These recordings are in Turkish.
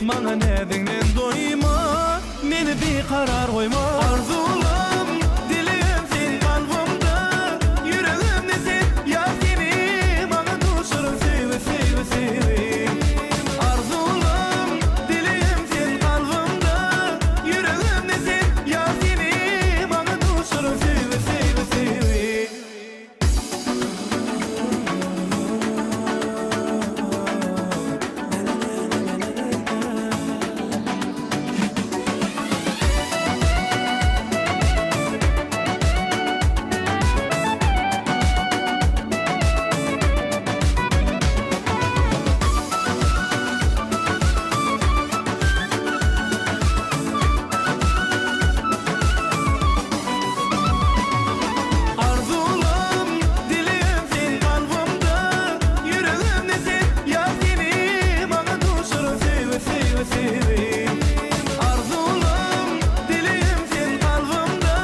Maňa nädiňden doýma, meni beqarar goýma. Arzulam, dilim sen kalbymda, yüregimde sen, ya seni maňa duşurum sewe, sewe, sewe. Arzulam, dilim sen kalbymda, yüregimde sen, ya seni maňa duşurum sewe, sewe, sewe. Arzulam, dilim sen kalbymda, yüregimde sen, ya seni maňa duşurum sewe, sewe, sewe. Arzulam, dilim sen kalbymda,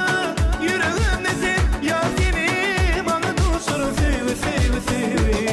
yüregimde sen, ya seni maňa duşurum sewe, sewe, sewe.